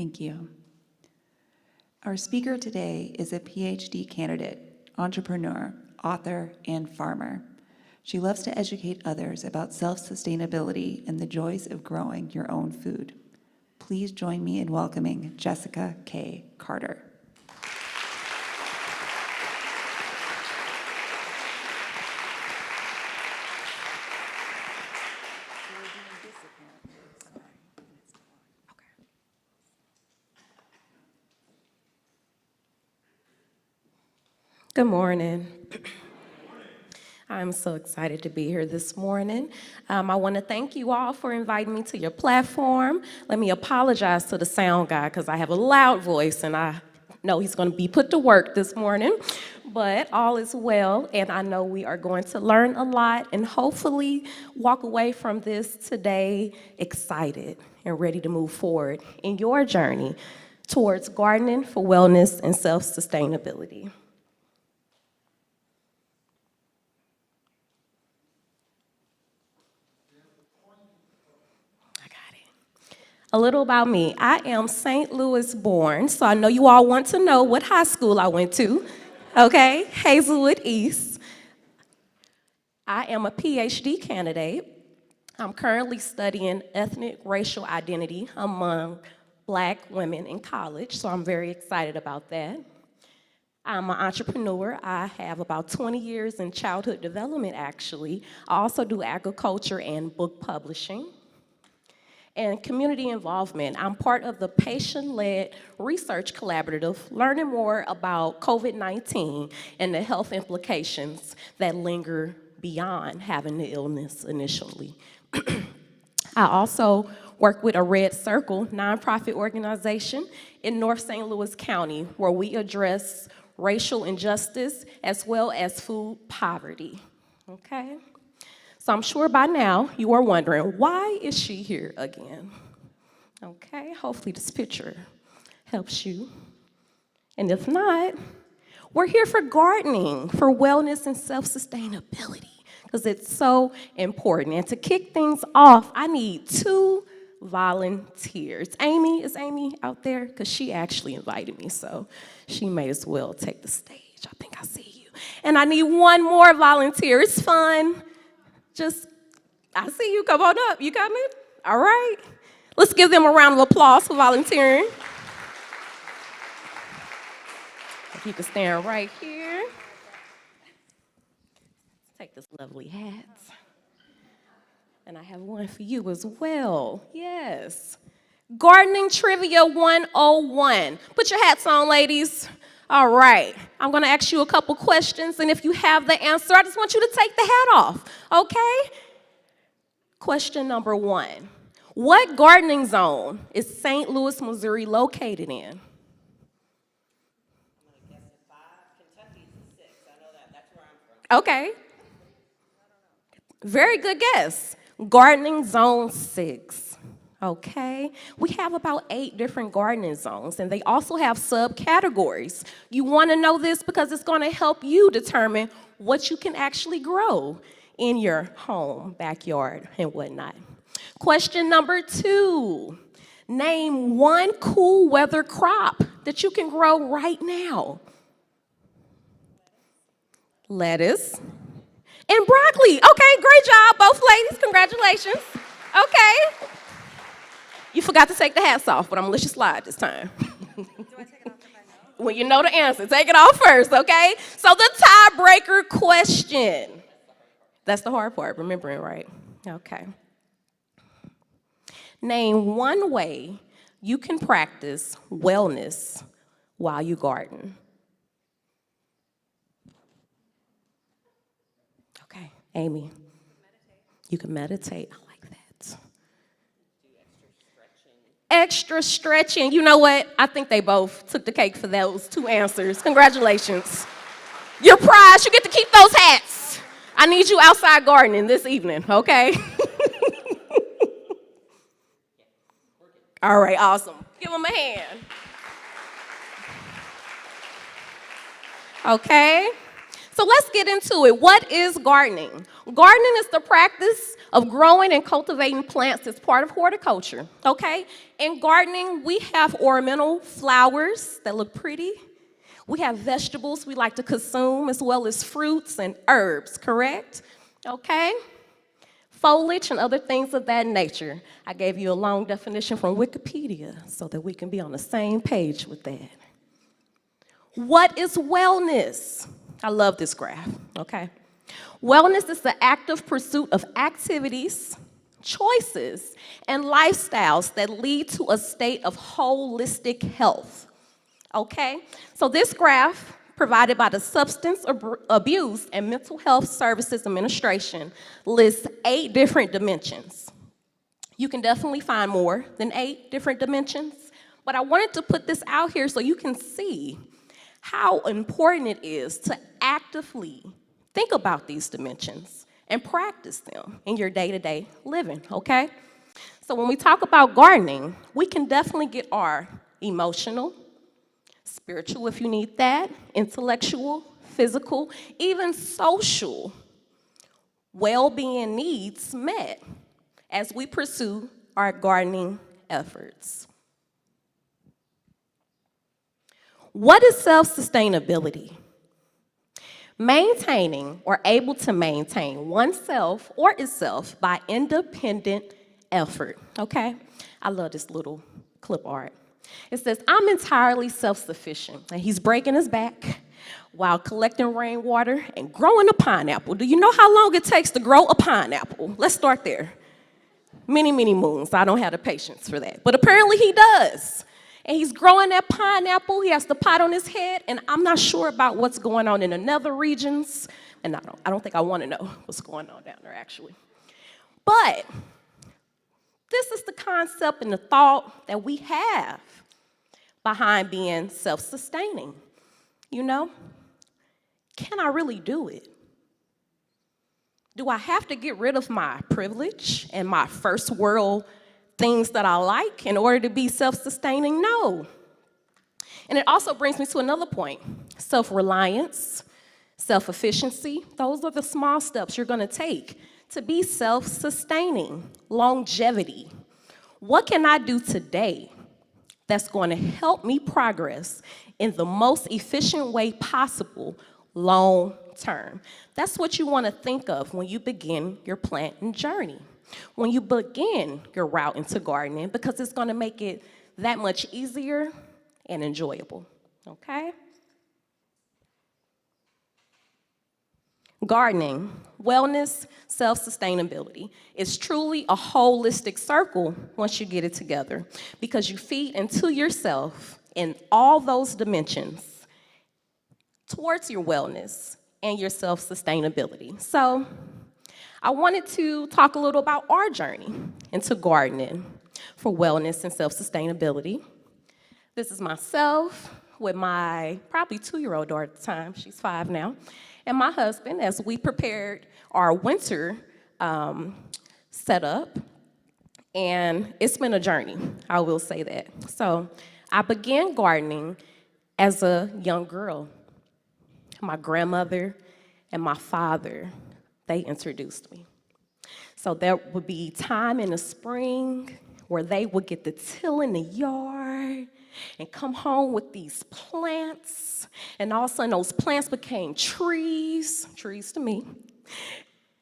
Thank you. Our speaker today is a PhD candidate, entrepreneur, author, and farmer. She loves to educate others about self-sustainability and the joys of growing your own food. Please join me in welcoming Jessica K. Carter. Good morning. I'm so excited to be here this morning. I want to thank you all for inviting me to your platform. Let me apologize to the sound guy because I have a loud voice and I know he's going to be put to work this morning. But all is well, and I know we are going to learn a lot and hopefully walk away from this today excited and ready to move forward in your journey towards gardening for wellness and self-sustainability. A little about me. I am St. Louis born, so I know you all want to know what high school I went to. Okay, Hazelwood East. I am a PhD candidate. I'm currently studying ethnic racial identity among Black women in college, so I'm very excited about that. I'm an entrepreneur. I have about 20 years in childhood development, actually. I also do agriculture and book publishing. And community involvement. I'm part of the patient-led research collaborative, learning more about COVID-19 and the health implications that linger beyond having the illness initially. I also work with a Red Circle nonprofit organization in North St. Louis County, where we address racial injustice as well as food poverty, okay? So I'm sure by now you are wondering, why is she here again? Okay, hopefully this picture helps you. And if not, we're here for gardening, for wellness and self-sustainability, because it's so important. And to kick things off, I need 2 volunteers. Amy, is Amy out there? Because she actually invited me, so she may as well take the stage. I think I see you. And I need 1 more volunteer. It's fun. I see you, come on up. You coming? All right. Let's give them a round of applause for volunteering. If you can stand right here. Take this lovely hat. And I have one for you as well. Yes. Gardening Trivia 101. Put your hats on, ladies. All right, I'm gonna ask you a couple questions, and if you have the answer, I just want you to take the hat off, okay? Question number 1. What gardening zone is St. Louis, Missouri located in? I'm gonna guess 5, Kentucky's 6, I know that, that's where I'm from. Okay. Very good guess. Gardening zone 6. Okay, we have about 8 different gardening zones, and they also have subcategories. You want to know this because it's going to help you determine what you can actually grow in your home, backyard, and whatnot. Question number 2. Name 1 cool weather crop that you can grow right now. Lettuce. And broccoli. Okay, great job, both ladies. Congratulations. Okay. You forgot to take the hats off, but I'm gonna let you slide this time. Do I take it off if I know? When you know the answer, take it off first, okay? So the tiebreaker question. That's the hard part, remembering, right? Okay. Name 1 way you can practice wellness while you garden. Okay, Amy. Meditate. You can meditate. I like that. Extra stretching. You know what? I think they both took the cake for those 2 answers. Congratulations. Your prize, you get to keep those hats. I need you outside gardening this evening, okay? All right, awesome. Give them a hand. Okay, So let's get into it. What is gardening? Gardening is the practice of growing and cultivating plants as part of horticulture, okay? In gardening, we have ornamental flowers that look pretty. We have vegetables we like to consume, as well as fruits and herbs, correct? Okay? Foliage and other things of that nature. I gave you a long definition from Wikipedia so that we can be on the same page with that. What is wellness? I love this graph, okay? Wellness is the active pursuit of activities, choices, and lifestyles that lead to a state of holistic health, okay? So this graph, provided by the Substance Abuse and Mental Health Services Administration, lists 8 different dimensions. You can definitely find more than 8 different dimensions, but I wanted to put this out here so you can see how important it is to actively think about these dimensions and practice them in your day-to-day living, okay? So when we talk about gardening, we can definitely get our emotional, spiritual if you need that, intellectual, physical, even social well-being needs met as we pursue our gardening efforts. What is self-sustainability? Maintaining or able to maintain oneself or itself by independent effort, okay? I love this little clip art. It says, I'm entirely self-sufficient. And he's breaking his back while collecting rainwater and growing a pineapple. Do you know how long it takes to grow a pineapple? Let's start there. Many, many moons. I don't have the patience for that. But apparently he does. And he's growing that pineapple. He has the pot on his head. And I'm not sure about what's going on in the nether regions. And I don't think I want to know what's going on down there, actually. But this is the concept and the thought that we have behind being self-sustaining. You know, can I really do it? Do I have to get rid of my privilege and my first world things that I like in order to be self-sustaining? No. And it also brings me to another point. Self-reliance, self-efficiency, those are the small steps you're going to take to be self-sustaining. Longevity. What can I do today that's going to help me progress in the most efficient way possible long term? That's what you want to think of when you begin your planting journey, when you begin your route into gardening, because it's going to make it that much easier and enjoyable, okay? Gardening, wellness, self-sustainability is truly a holistic circle once you get it together, because you feed into yourself in all those dimensions towards your wellness and your self-sustainability. So I wanted to talk a little about our journey into gardening for wellness and self-sustainability. This is myself with my probably 2-year-old daughter at the time. She's 5 now. And my husband, as we prepared our winter setup. And it's been a journey, I will say that. So I began gardening as a young girl. My grandmother and my father, they introduced me. So there would be time in the spring where they would get to till in the yard and come home with these plants. And all of a sudden, those plants became trees to me.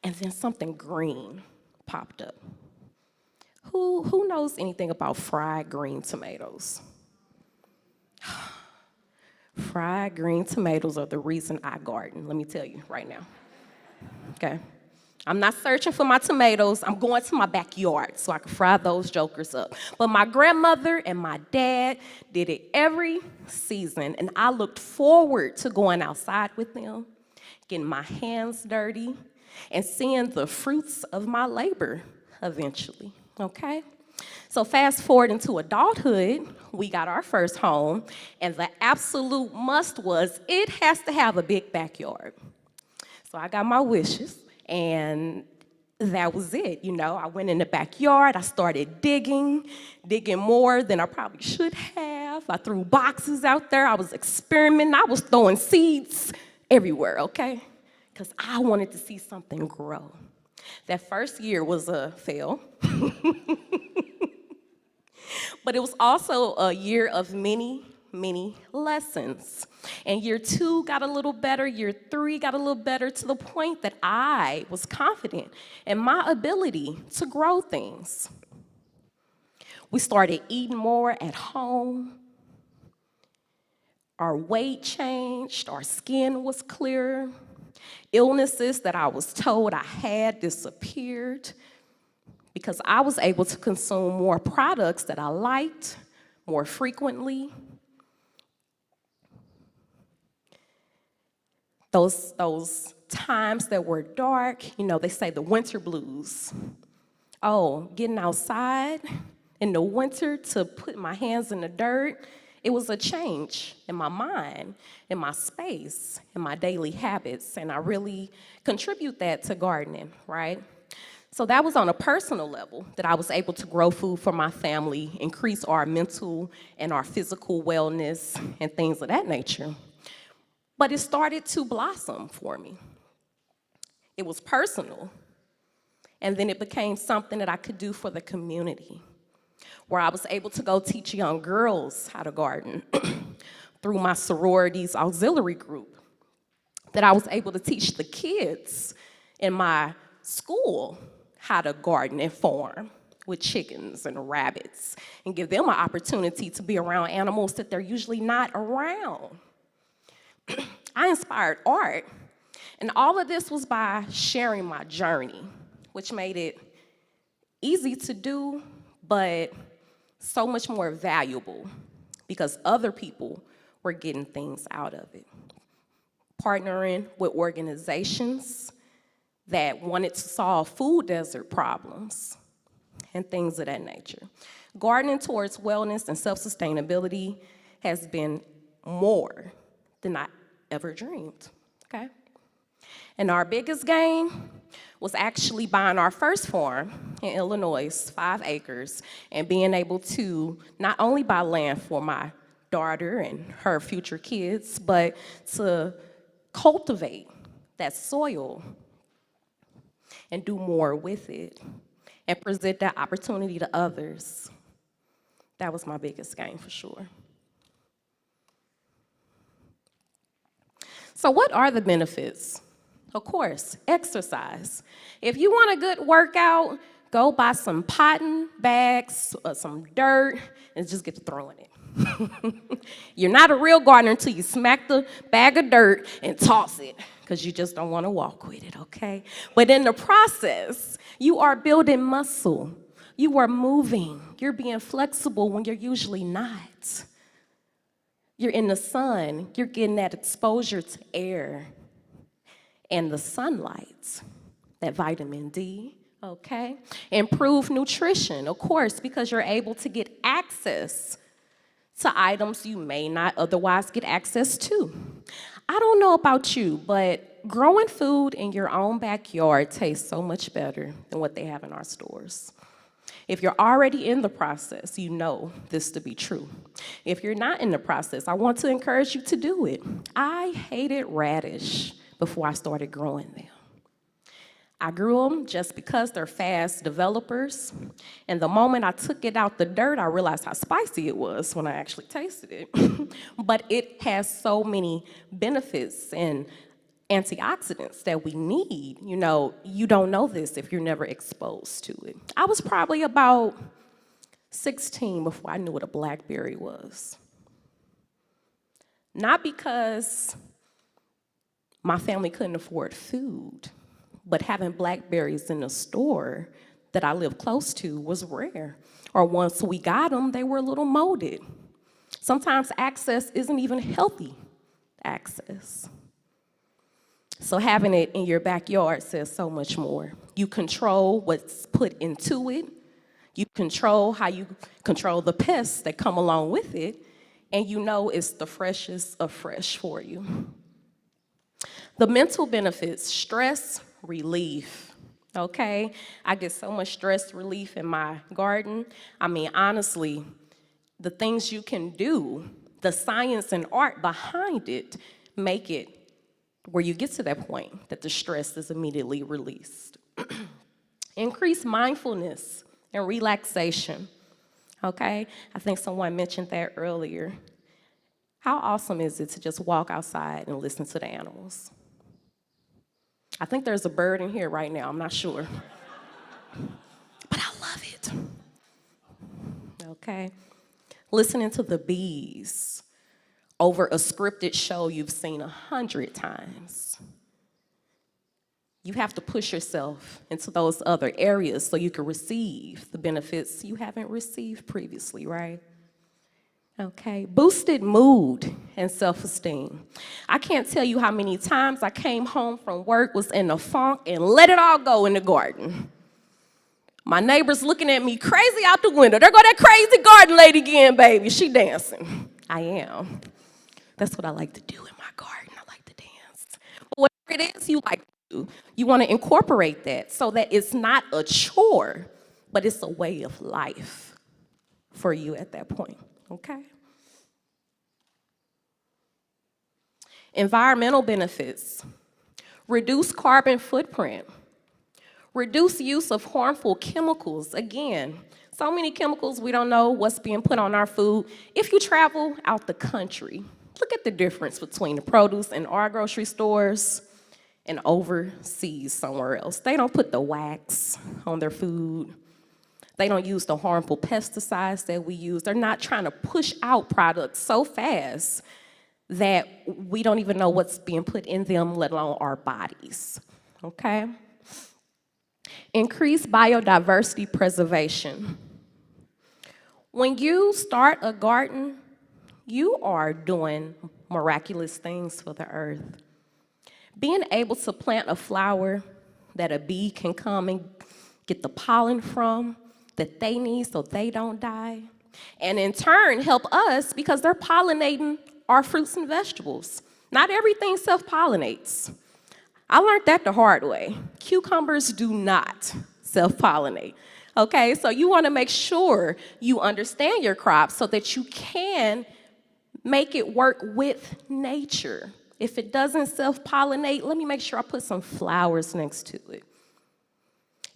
And then something green popped up. Who knows anything about fried green tomatoes? Fried green tomatoes are the reason I garden, let me tell you right now. Okay? I'm not searching for my tomatoes. I'm going to my backyard so I can fry those jokers up. But my grandmother and my dad did it every season, and I looked forward to going outside with them, getting my hands dirty, and seeing the fruits of my labor eventually, okay? So fast forward into adulthood, we got our first home, and the absolute must was it has to have a big backyard. So I got my wishes. And that was it, you know. I went in the backyard, I started digging more than I probably should have. I threw boxes out there, I was experimenting, I was throwing seeds everywhere, okay? Because I wanted to see something grow. That first year was a fail, but it was also a year of many, many lessons. And year 2 got a little better, year 3 got a little better, to the point that I was confident in my ability to grow things. We started eating more at home. Our weight changed, our skin was clearer. Illnesses that I was told I had disappeared because I was able to consume more products that I liked more frequently. Those times that were dark, they say the winter blues. Oh, getting outside in the winter to put my hands in the dirt, it was a change in my mind, in my space, in my daily habits, and I really contribute that to gardening, right? So that was on a personal level, that I was able to grow food for my family, increase our mental and our physical wellness, and things of that nature. But it started to blossom for me. It was personal, and then it became something that I could do for the community, where I was able to go teach young girls how to garden through my sorority's auxiliary group, that I was able to teach the kids in my school how to garden and farm with chickens and rabbits, and give them an opportunity to be around animals that they're usually not around. I inspired art, and all of this was by sharing my journey, which made it easy to do, but so much more valuable because other people were getting things out of it. Partnering with organizations that wanted to solve food desert problems and things of that nature. Gardening towards wellness and self-sustainability has been more than I ever dreamed, okay? And our biggest gain was actually buying our first farm in Illinois, 5 acres, and being able to not only buy land for my daughter and her future kids, but to cultivate that soil and do more with it and present that opportunity to others. That was my biggest gain for sure. So what are the benefits? Of course, exercise. If you want a good workout, go buy some cotton bags, some dirt, and just get to throwing it. You're not a real gardener until you smack the bag of dirt and toss it, because you just don't want to walk with it, okay? But in the process, you are building muscle. You are moving. You're being flexible when you're usually not. You're in the sun. You're getting that exposure to air and the sunlight, that vitamin D, okay? Improved nutrition, of course, because you're able to get access to items you may not otherwise get access to. I don't know about you, but growing food in your own backyard tastes so much better than what they have in our stores. If you're already in the process, you know this to be true. If you're not in the process, I want to encourage you to do it. I hated radish before I started growing them. I grew them just because they're fast developers, and the moment I took it out the dirt, I realized how spicy it was when I actually tasted it. But it has so many benefits and antioxidants that we need. You don't know this if you're never exposed to it. I was probably about 16 before I knew what a blackberry was. Not because my family couldn't afford food, but having blackberries in the store that I lived close to was rare. Or once we got them, they were a little molded. Sometimes access isn't even healthy access. So having it in your backyard says so much more. You control what's put into it. You control how you control the pests that come along with it. And you know it's the freshest of fresh for you. The mental benefits, stress relief, okay? I get so much stress relief in my garden. I mean, honestly, the things you can do, the science and art behind it, make it where you get to that point that the stress is immediately released. Increase mindfulness and relaxation, okay? I think someone mentioned that earlier. How awesome is it to just walk outside and listen to the animals? I think there's a bird in here right now, I'm not sure. But I love it. Okay? Listening to the bees over a scripted show you've seen 100 times. You have to push yourself into those other areas so you can receive the benefits you haven't received previously, right? Okay, boosted mood and self-esteem. I can't tell you how many times I came home from work, was in a funk, and let it all go in the garden. My neighbor's looking at me crazy out the window. There go that crazy garden lady again, baby. She dancing. I am. That's what I like to do in my garden. I like to dance. But whatever it is you like to do, you want to incorporate that so that it's not a chore, but it's a way of life for you at that point, okay? Environmental benefits. Reduce carbon footprint. Reduce use of harmful chemicals. Again, so many chemicals, we don't know what's being put on our food. If you travel out the country, look at the difference between the produce in our grocery stores and overseas somewhere else. They don't put the wax on their food. They don't use the harmful pesticides that we use. They're not trying to push out products so fast that we don't even know what's being put in them, let alone our bodies, okay? Increase biodiversity preservation. When you start a garden, you are doing miraculous things for the earth. Being able to plant a flower that a bee can come and get the pollen from, that they need so they don't die, and in turn help us because they're pollinating our fruits and vegetables. Not everything self-pollinates. I learned that the hard way. Cucumbers do not self-pollinate. Okay, so you want to make sure you understand your crops so that you can make it work with nature. If it doesn't self-pollinate, let me make sure I put some flowers next to it.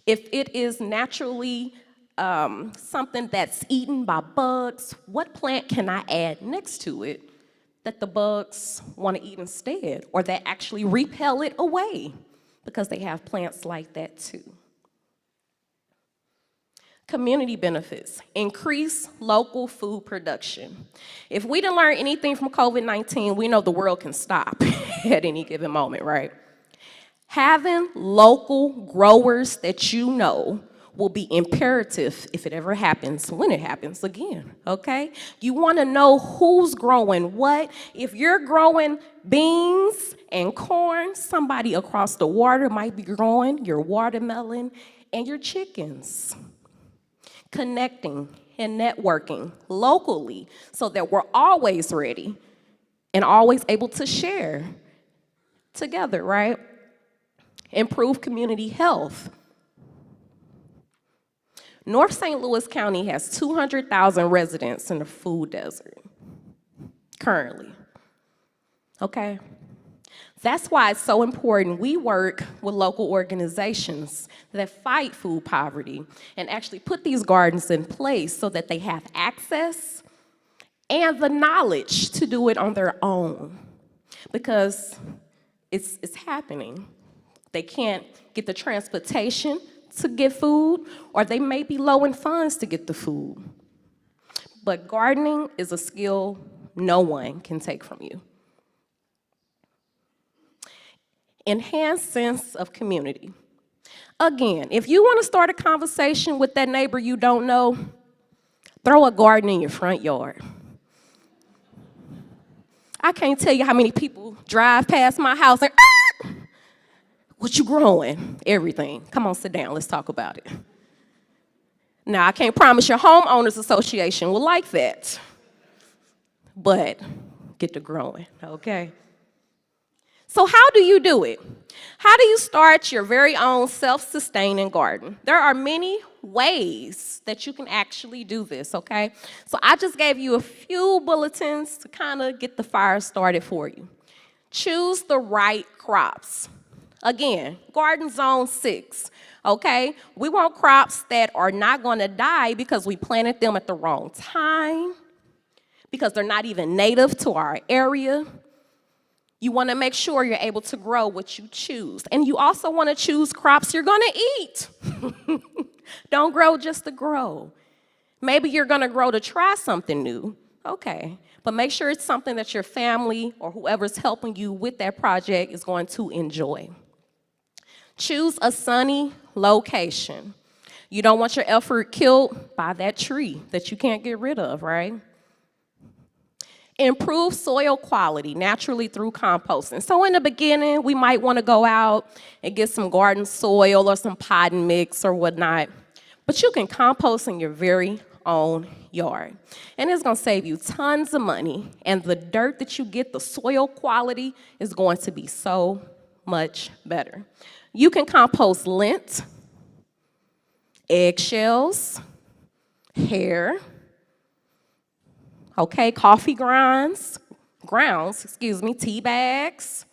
If it is naturally something that's eaten by bugs, what plant can I add next to it that the bugs want to eat instead, or that actually repel it away? Because they have plants like that too. Community benefits, increase local food production. If we didn't learn anything from COVID-19, we know the world can stop at any given moment, right? Having local growers that you know will be imperative if it ever happens, when it happens again, okay? You wanna know who's growing what. If you're growing beans and corn, somebody across the water might be growing your watermelon and your chickens. Connecting and networking locally so that we're always ready and always able to share together, right? Improve community health. North St. Louis County has 200,000 residents in the food desert currently, okay? That's why it's so important we work with local organizations that fight food poverty and actually put these gardens in place so that they have access and the knowledge to do it on their own, because it's happening. They can't get the transportation to get food, or they may be low in funds to get the food. But gardening is a skill no one can take from you. Enhanced sense of community. Again, if you want to start a conversation with that neighbor you don't know, throw a garden in your front yard. I can't tell you how many people drive past my house and, what you growing? Everything. Come on, sit down, let's talk about it. Now, I can't promise your homeowners association will like that, but get to growing, okay? So how do you do it? How do you start your very own self-sustaining garden? There are many ways that you can actually do this, okay? So I just gave you a few bulletins to kind of get the fire started for you. Choose the right crops. Again, garden zone 6, okay? We want crops that are not gonna die because we planted them at the wrong time, because they're not even native to our area. You wanna make sure you're able to grow what you choose. And you also wanna choose crops you're gonna eat. Don't grow just to grow. Maybe you're gonna grow to try something new, okay. But make sure it's something that your family or whoever's helping you with that project is going to enjoy. Choose a sunny location. You don't want your effort killed by that tree that you can't get rid of, right? Improve soil quality naturally through composting. So in the beginning, we might want to go out and get some garden soil or some potting mix or whatnot. But you can compost in your very own yard. And it's going to save you tons of money. And the dirt that you get, the soil quality, is going to be so much better. You can compost lint, eggshells, hair, okay, coffee grounds, tea bags,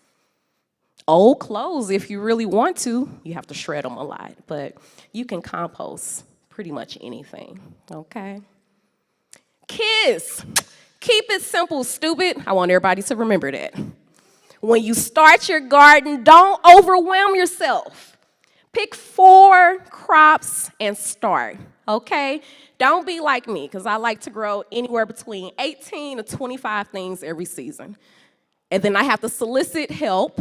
old clothes if you really want to. You have to shred them a lot, but you can compost pretty much anything, okay? KISS, keep it simple, stupid. I want everybody to remember that. When you start your garden, don't overwhelm yourself. Pick 4 crops and start, okay? Don't be like me, because I like to grow anywhere between 18 to 25 things every season. And then I have to solicit help,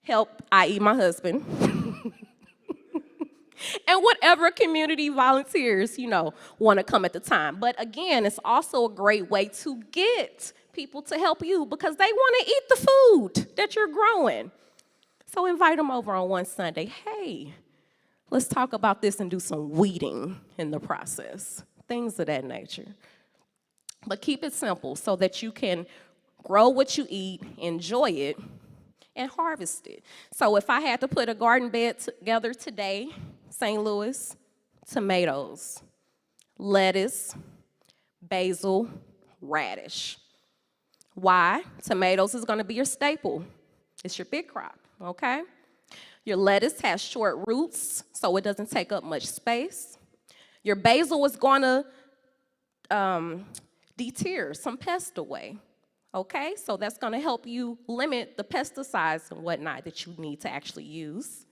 i.e. my husband, and whatever community volunteers, want to come at the time. But again, it's also a great way to get people to help you because they want to eat the food that you're growing. So invite them over on one Sunday. Hey, let's talk about this and do some weeding in the process, things of that nature. But keep it simple so that you can grow what you eat, enjoy it, and harvest it. So if I had to put a garden bed together today, St. Louis, tomatoes, lettuce, basil, radish. Why? Tomatoes is gonna be your staple. It's your big crop, okay? Your lettuce has short roots, so it doesn't take up much space. Your basil is gonna deter some pests away, okay? So that's gonna help you limit the pesticides and whatnot that you need to actually use.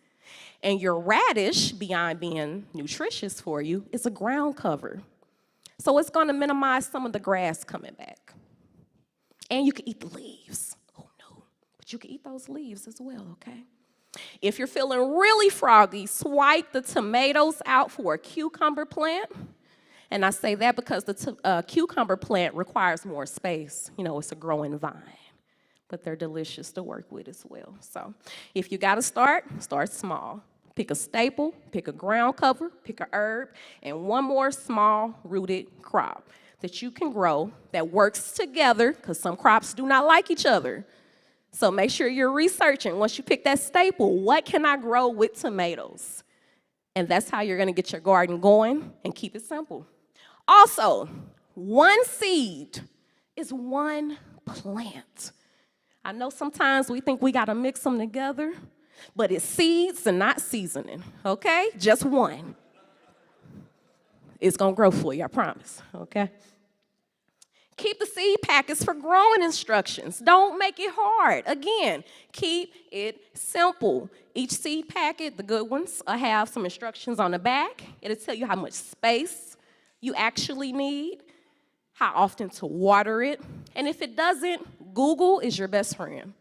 And your radish, beyond being nutritious for you, is a ground cover. So it's gonna minimize some of the grass coming back. And you can eat the leaves. Oh no, but you can eat those leaves as well, okay? If you're feeling really froggy, swipe the tomatoes out for a cucumber plant. And I say that because the cucumber plant requires more space. It's a growing vine, but they're delicious to work with as well. So if you gotta start small. Pick a staple, pick a ground cover, pick a herb, and one more small rooted crop that you can grow that works together, because some crops do not like each other. So make sure you're researching, once you pick that staple, what can I grow with tomatoes? And that's how you're gonna get your garden going and keep it simple. Also, one seed is one plant. I know sometimes we think we gotta mix them together, but it's seeds and not seasoning, okay? Just one. It's gonna grow for you, I promise, okay? Keep the seed packets for growing instructions. Don't make it hard. Again, keep it simple. Each seed packet, the good ones, will have some instructions on the back. It'll tell you how much space you actually need, how often to water it, and if it doesn't, Google is your best friend.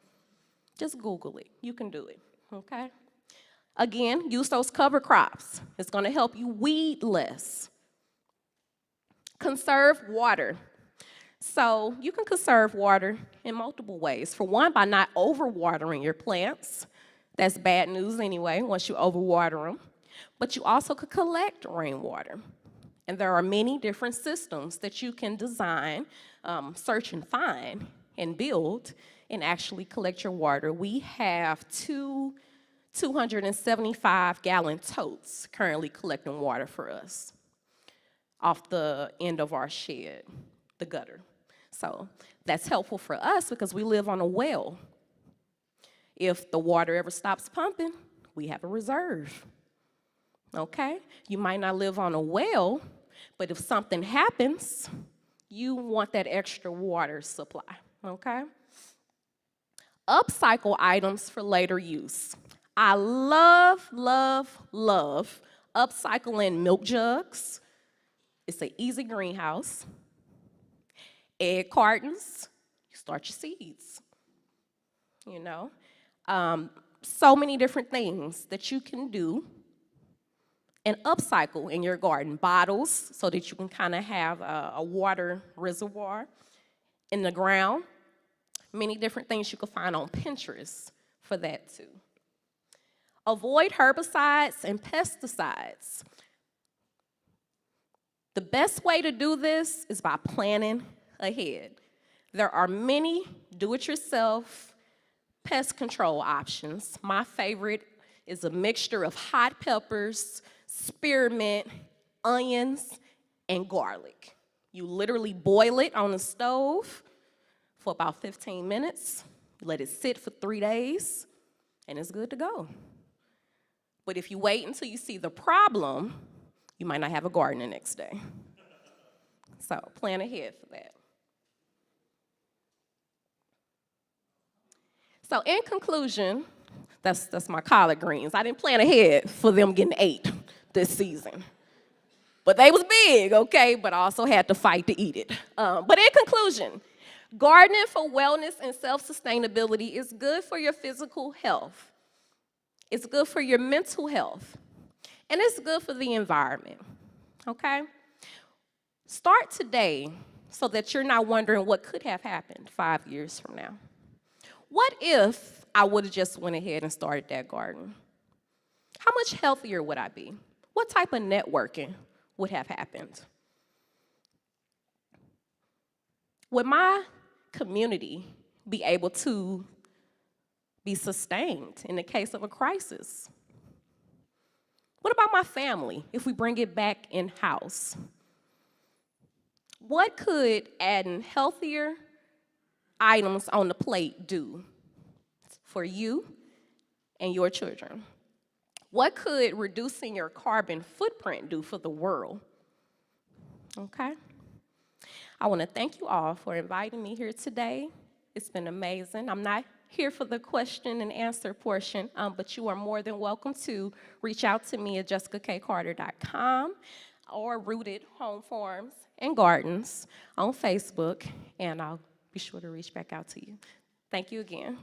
Just Google it. You can do it, okay? Again, use those cover crops. It's gonna help you weed less. Conserve water. So you can conserve water in multiple ways. For one, by not overwatering your plants. That's bad news anyway, once you overwater them. But you also could collect rainwater. And there are many different systems that you can design, search and find, and build, and actually collect your water. We have 275-gallon totes currently collecting water for us off the end of our shed, the gutter. So That's helpful for us because we live on a well. If the water ever stops pumping, we have a reserve. Okay? You might not live on a well, but if something happens, you want that extra water supply. Okay? Upcycle items for later use. I love, love, love upcycling milk jugs. It's an easy greenhouse. Egg cartons, you start your seeds, you know. So many different things that you can do and upcycle in your garden. Bottles, so that you can kind of have a water reservoir in the ground. Many different things you can find on Pinterest for that too. Avoid herbicides and pesticides. The best way to do this is by planning ahead. There are many do-it-yourself pest control options. My favorite is a mixture of hot peppers, spearmint, onions, and garlic. You literally boil it on the stove for about 15 minutes, let it sit for 3 days, and it's good to go. But if you wait until you see the problem, you might not have a garden the next day. So plan ahead for that. So in conclusion, that's my collard greens. I didn't plan ahead for them getting 8 this season. But they was big, okay? But I also had to fight to eat it. But in conclusion, gardening for wellness and self-sustainability is good for your physical health. It's good for your mental health. And it's good for the environment, okay? Start today so that you're not wondering what could have happened 5 years from now. What if I would have just went ahead and started that garden? How much healthier would I be? What type of networking would have happened? Would my community be able to be sustained in the case of a crisis? What about my family if we bring it back in-house? What could adding healthier items on the plate do for you and your children? What could reducing your carbon footprint do for the world? Okay? I want to thank you all for inviting me here today. It's been amazing. I'm not here for the question and answer portion, but you are more than welcome to reach out to me at jessicakcarter.com or Rooted Home Farms and Gardens on Facebook, and I'll be sure to reach back out to you. Thank you again.